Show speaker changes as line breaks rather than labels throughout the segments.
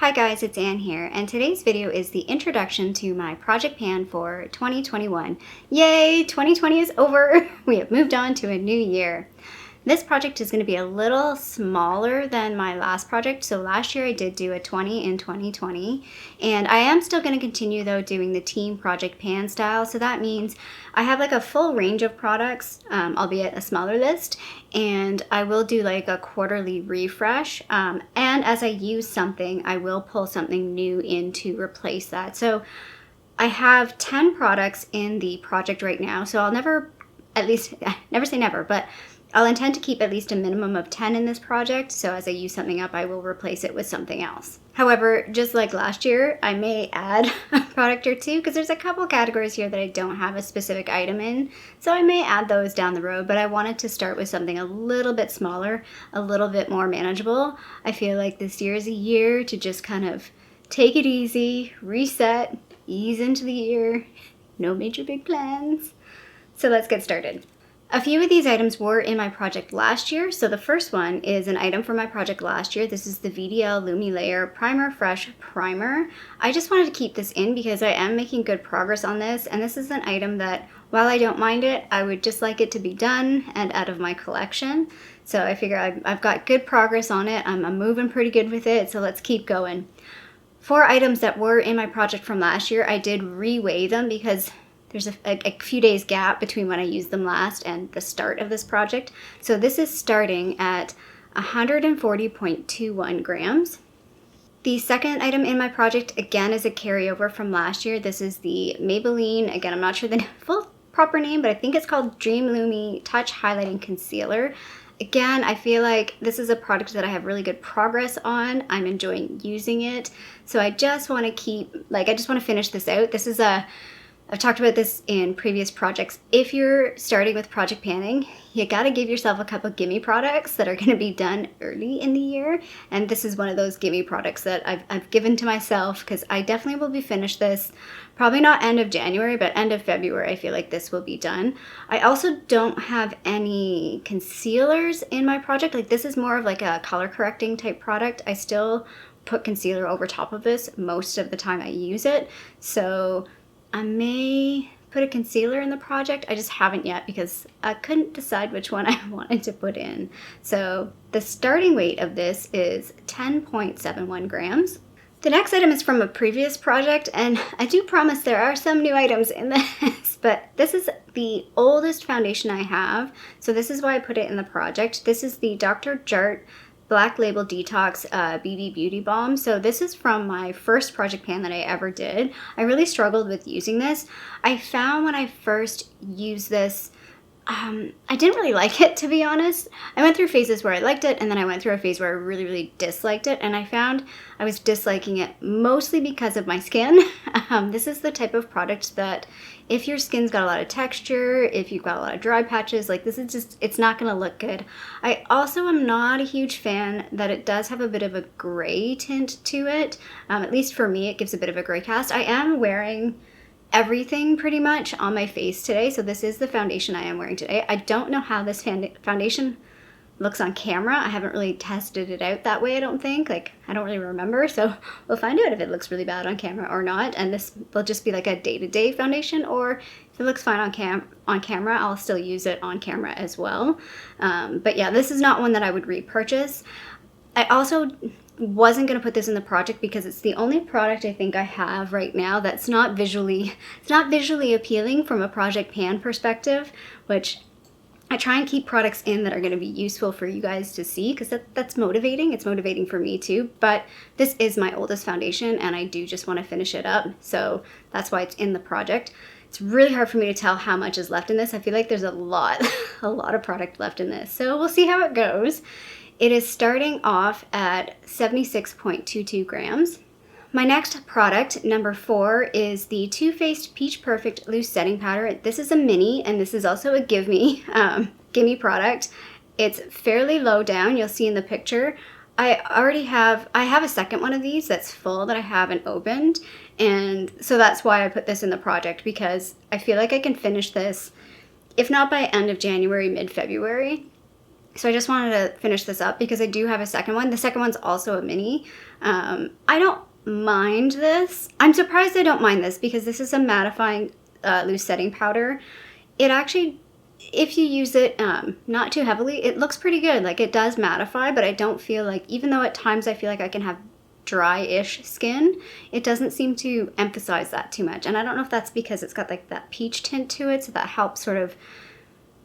Hi guys, it's Anne here, and today's video is the introduction to my project pan for 2021. Yay! 2020 is over! We have moved on to a new year. This project is going to be a little smaller than my last project. So last year I did do a 20 in 2020, and I am still going to continue though doing the team project pan style. So that means I have like a full range of products, albeit a smaller list, and I will do like a quarterly refresh. And as I use something, I will pull something new in to replace that. So I have 10 products in the project right now. So I'll never say never, but I'll intend to keep at least a minimum of 10 in this project, so as I use something up, I will replace it with something else. However, just like last year, I may add a product or two, because there's a couple categories here that I don't have a specific item in, so I may add those down the road, but I wanted to start with something a little bit smaller, a little bit more manageable. I feel like this year is a year to just kind of take it easy, reset, ease into the year, no major big plans. So let's get started. A few of these items were in my project last year. So the first one is an item from my project last year. This is the VDL Lumilayer Primer Fresh Primer. I just wanted to keep this in because I am making good progress on this. And this is an item that, while I don't mind it, I would just like it to be done and out of my collection. So I figure I've got good progress on it. I'm moving pretty good with it. So let's keep going. 4 items that were in my project from last year, I did reweigh them because there's a few days gap between when I used them last and the start of this project. So this is starting at 140.21 grams. The second item in my project, again, is a carryover from last year. This is the Maybelline, again, I'm not sure the full proper name, but I think it's called Dream Lumi Touch Highlighting Concealer. Again, I feel like this is a product that I have really good progress on. I'm enjoying using it. So I just want to finish this out. I've talked about this in previous projects. If you're starting with project panning, you gotta give yourself a couple gimme products that are gonna be done early in the year. And this is one of those gimme products that I've given to myself because I definitely will be finished this, probably not end of January, but end of February, I feel like this will be done. I also don't have any concealers in my project. Like this is more of like a color correcting type product. I still put concealer over top of this most of the time I use it. So I may put a concealer in the project. I just haven't yet because I couldn't decide which one I wanted to put in. So the starting weight of this is 10.71 grams. The next item is from a previous project, and I do promise there are some new items in this, but this is the oldest foundation I have. So this is why I put it in the project. This is the Dr. Jart Black Label Detox BB Beauty Balm. So this is from my first project pan that I ever did. I really struggled with using this. I found when I first used this, I didn't really like it, to be honest. I went through phases where I liked it, and then I went through a phase where I really, really disliked it, and I found I was disliking it mostly because of my skin. This is the type of product that if your skin's got a lot of texture, if you've got a lot of dry patches, like this is just, it's not gonna look good. I also am not a huge fan that it does have a bit of a gray tint to it. At least for me, it gives a bit of a gray cast. I am wearing everything pretty much on my face today. So this is the foundation I am wearing today. I don't know how this foundation looks on camera. I haven't really tested it out that way, I don't think. Like, I don't really remember. So we'll find out if it looks really bad on camera or not. And this will just be like a day-to-day foundation, or if it looks fine on camera, I'll still use it on camera as well. But yeah, this is not one that I would repurchase. I also wasn't going to put this in the project because it's the only product I think I have right now that's not visually appealing from a project pan perspective, which I try and keep products in that are going to be useful for you guys to see because that's motivating. It's motivating for me too, but this is my oldest foundation and I do just want to finish it up. So that's why it's in the project. It's really hard for me to tell how much is left in this. I feel like there's a lot of product left in this. So we'll see how it goes. It is starting off at 76.22 grams. My next product, number 4, is the Too Faced Peach Perfect Loose Setting Powder. This is a mini, and this is also a gimme product. It's fairly low down, you'll see in the picture. I have a second one of these that's full that I haven't opened, and so that's why I put this in the project, because I feel like I can finish this, if not by end of January, mid-February. So I just wanted to finish this up because I do have a second one. The second one's also a mini. I don't mind this. I'm surprised I don't mind this because this is a mattifying loose setting powder. It actually, if you use it not too heavily, it looks pretty good. Like, it does mattify, but I don't feel like, even though at times I feel like I can have dry-ish skin, it doesn't seem to emphasize that too much. And I don't know if that's because it's got like that peach tint to it, so that helps sort of,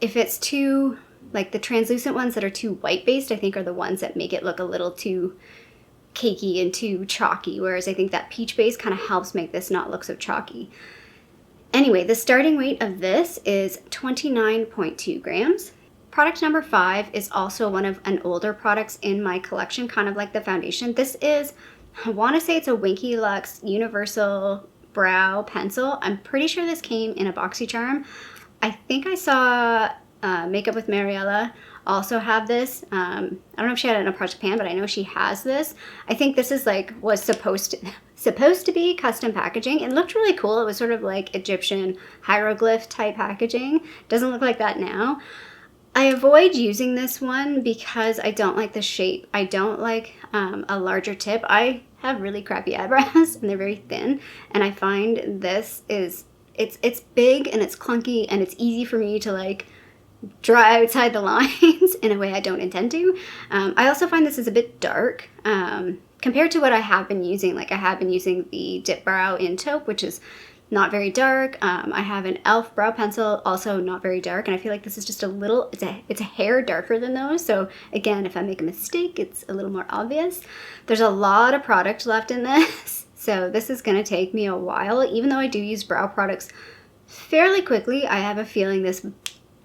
if it's too, like the translucent ones that are too white-based, I think are the ones that make it look a little too cakey and too chalky, whereas I think that peach base kind of helps make this not look so chalky. Anyway, the starting weight of this is 29.2 grams. Product number 5 is also one of an older products in my collection, kind of like the foundation. This is, I want to say it's a Winky Luxe Universal Brow Pencil. I'm pretty sure this came in a BoxyCharm. I think I saw Makeup with Mariella also have this. I don't know if she had it in a Project Pan, but I know she has this. I think this is like, was supposed to be custom packaging. It looked really cool. It was sort of like Egyptian hieroglyph type packaging. Doesn't look like that now. I avoid using this one because I don't like the shape. I don't like a larger tip. I have really crappy eyebrows and they're very thin, and I find this is, it's big and it's clunky and it's easy for me to like draw outside the lines in a way I don't intend to. I also find this is a bit dark compared to what I have been using. Like, I have been using the Dip Brow in Taupe, which is not very dark. I have an e.l.f. brow pencil, also not very dark, and I feel like this is just a little, it's a hair darker than those. So again, if I make a mistake, it's a little more obvious. There's a lot of product left in this, so this is gonna take me a while. Even though I do use brow products fairly quickly, I have a feeling this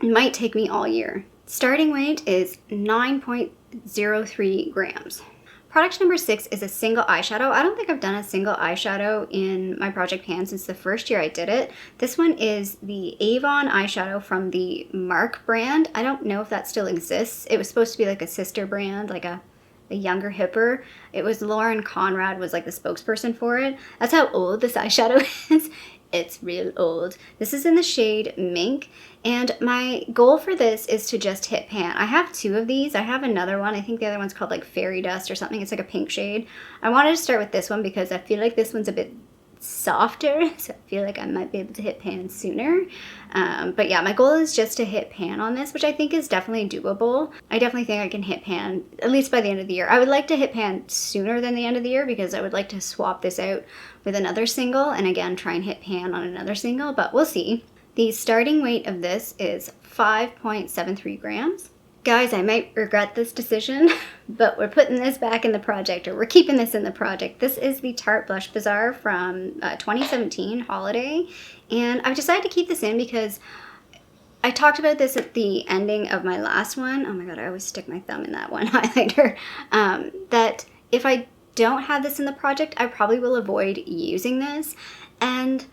might take me all year. Starting weight is 9.03 grams. Product number 6 is a single eyeshadow. I don't think I've done a single eyeshadow in my Project Pan since the first year I did it. This one is the Avon eyeshadow from the Mark brand. I don't know if that still exists. It was supposed to be like a sister brand, like a younger, hipper. It was Lauren Conrad was like the spokesperson for it. That's how old this eyeshadow is. It's real old. This is in the shade Mink, and my goal for this is to just hit pan. I have 2 of these. I have another one. I think the other one's called like Fairy Dust or something. It's like a pink shade. I wanted to start with this one because I feel like this one's a bit softer, so I feel like I might be able to hit pan sooner. But yeah, my goal is just to hit pan on this, which I think is definitely doable. I definitely think I can hit pan at least by the end of the year. I would like to hit pan sooner than the end of the year because I would like to swap this out with another single and again try and hit pan on another single, but we'll see. The starting weight of this is 5.73 grams. Guys, I might regret this decision, but we're putting this back in the project, or we're keeping this in the project. This is the Tarte Blush Bazaar from 2017 Holiday, and I've decided to keep this in because I talked about this at the ending of my last one. Oh my god, I always stick my thumb in that one highlighter. That if I don't have this in the project, I probably will avoid using this, and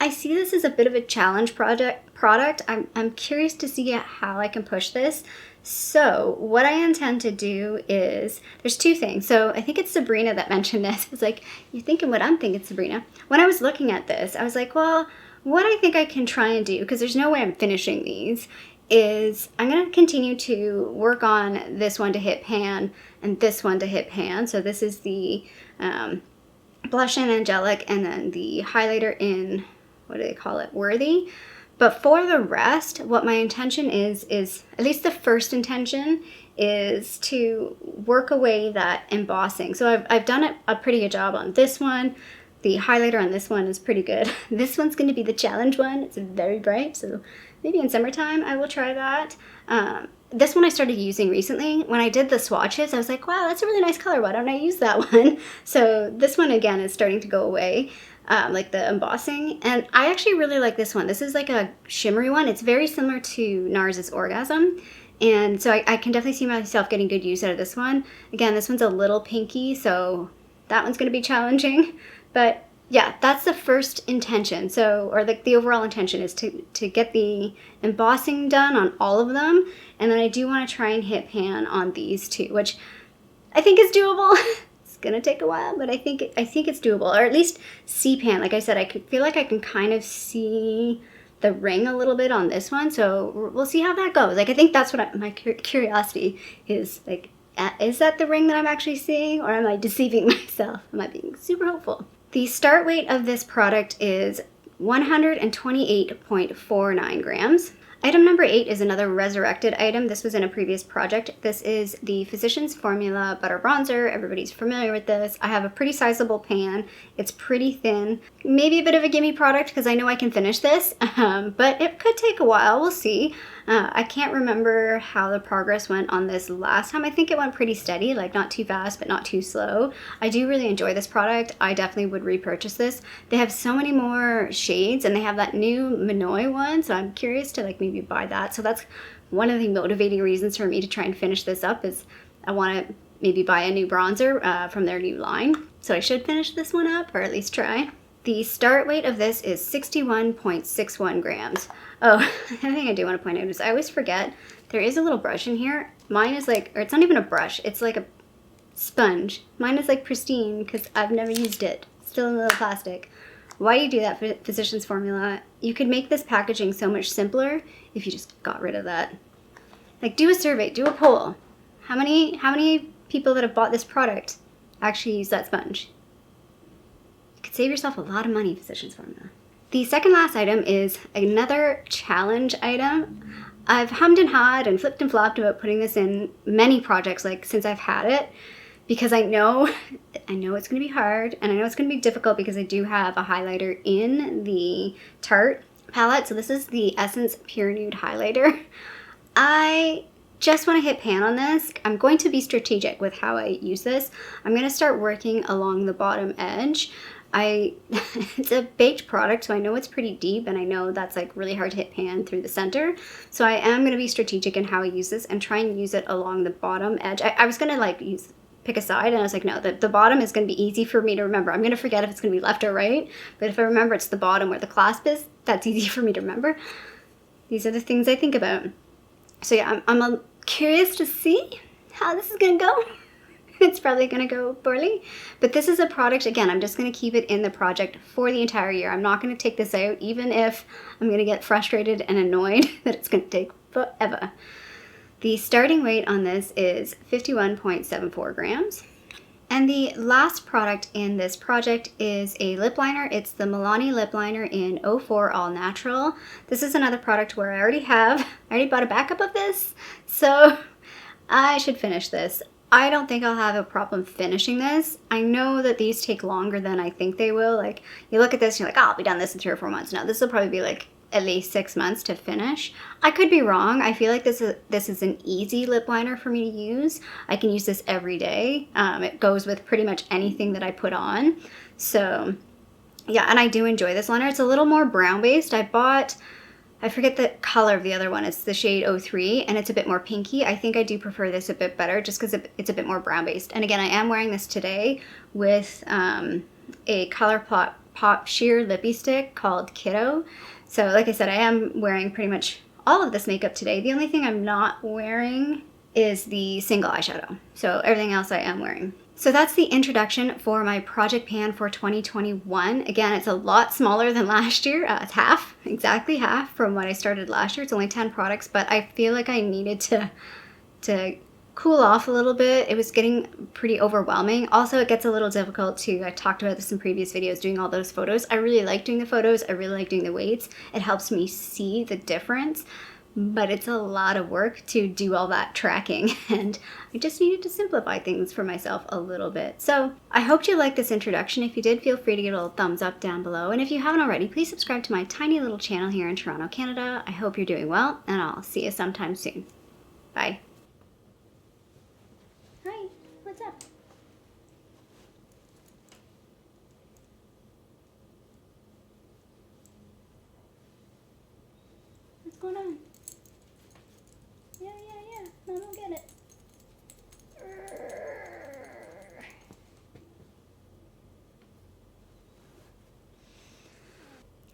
I see this as a bit of a challenge product. I'm curious to see how I can push this. So what I intend to do is, there's 2 things. So I think it's Sabrina that mentioned this. It's like, you're thinking what I'm thinking, Sabrina. When I was looking at this, I was like, well, what I think I can try and do, because there's no way I'm finishing these, is I'm going to continue to work on this one to hit pan and this one to hit pan. So this is the blush in Angelic and then the highlighter in, what do they call it, Worthy. But for the rest, what my intention is at least the first intention is to work away that embossing. So I've done a pretty good job on this one. The highlighter on this one is pretty good. This one's going to be the challenge one. It's very bright, so maybe in summertime I will try that. This one I started using recently. When I did the swatches, I was like, wow, that's a really nice color. Why don't I use that one? So this one, again, is starting to go away. Like the embossing, and I actually really like this one. This is like a shimmery one. It's very similar to NARS's Orgasm, and so I can definitely see myself getting good use out of this one. Again, this one's a little pinky, so that one's going to be challenging, but yeah, that's the first intention. So, or the overall intention is to get the embossing done on all of them, and then I do want to try and hit pan on these 2, which I think is doable. Gonna take a while, but I think it's doable, or at least see pan. Like I said, I feel like I can kind of see the ring a little bit on this one, so we'll see how that goes. Like, I think that's what my curiosity is, like, is that the ring that I'm actually seeing, or am I deceiving myself? Am I being super hopeful? The start weight of this product is 128.49 grams. Item number 8 is another resurrected item. This was in a previous project. This is the Physicians Formula Butter Bronzer. Everybody's familiar with this. I have a pretty sizable pan. It's pretty thin. Maybe a bit of a gimme product because I know I can finish this, but it could take a while. We'll see. I can't remember how the progress went on this last time. I think it went pretty steady, like not too fast, but not too slow. I do really enjoy this product. I definitely would repurchase this. They have so many more shades, and they have that new Minoy one, so I'm curious to like maybe buy that. So that's one of the motivating reasons for me to try and finish this up, is I want to maybe buy a new bronzer from their new line. So I should finish this one up, or at least try. The start weight of this is 61.61 grams. Oh, the other thing I do want to point out is I always forget there is a little brush in here. Mine is like, or it's not even a brush, it's like a sponge. Mine is like pristine because I've never used it. Still in a little plastic. Why do you do that, Physicians Formula? You could make this packaging so much simpler if you just got rid of that. Like, do a survey, do a poll. How many people that have bought this product actually use that sponge? You could save yourself a lot of money, Physicians Formula. The second last item is another challenge item. I've hummed and hawed and flipped and flopped about putting this in many projects, like since I've had it, because I know it's going to be hard, and I know it's going to be difficult because I do have a highlighter in the Tarte palette. So this is the Essence Pure Nude highlighter. I just want to hit pan on this. I'm going to be strategic with how I use this. I'm going to start working along the bottom edge. It's a baked product, so I know it's pretty deep, and I know that's like really hard to hit pan through the center. So I am going to be strategic in how I use this and try and use it along the bottom edge. I was going to like pick a side, and I was like, no, the bottom is going to be easy for me to remember. I'm going to forget if it's going to be left or right, but if I remember it's the bottom where the clasp is, that's easy for me to remember. These are the things I think about. So yeah, I'm curious to see how this is going to go. It's probably going to go poorly, but this is a product, again, I'm just going to keep it in the project for the entire year. I'm not going to take this out, even if I'm going to get frustrated and annoyed that it's going to take forever. The starting weight on this is 51.74 grams. And the last product in this project is a lip liner. It's the Milani lip liner in 04 All Natural. This is another product where I already bought a backup of this, so I should finish this. I don't think I'll have a problem finishing this. I know that these take longer than I think they will. Like, you look at this and you're like, oh, I'll be done this in 3 or 4 months. No, this will probably be like at least 6 months to finish. I could be wrong. I feel like this is an easy lip liner for me to use. I can use this every day. It goes with pretty much anything that I put on. So yeah, and I do enjoy this liner. It's a little more brown based. I forget the color of the other one. It's the shade 03, and it's a bit more pinky. I think I do prefer this a bit better just because it's a bit more brown based. And again, I am wearing this today with a Colourpop sheer lippy stick called Kiddo. So like I said, I am wearing pretty much all of this makeup today. The only thing I'm not wearing is the single eyeshadow. So everything else I am wearing. So that's the introduction for my project pan for 2021. Again, it's a lot smaller than last year. It's half, exactly half from what I started last year. It's only 10 products, but I feel like I needed to cool off a little bit. It was getting pretty overwhelming. Also, it gets a little difficult to, I talked about this in previous videos, doing all those photos. I really like doing the photos. I really like doing the weights. It helps me see the difference. But it's a lot of work to do all that tracking, and I just needed to simplify things for myself a little bit. So I hope you liked this introduction. If you did, feel free to give it a little thumbs up down below. And if you haven't already, please subscribe to my tiny little channel here in Toronto, Canada. I hope you're doing well, and I'll see you sometime soon. Bye. Hi, what's up? What's going on? Yeah. No, I don't get it.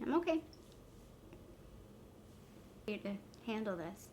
I'm okay. Here to handle this.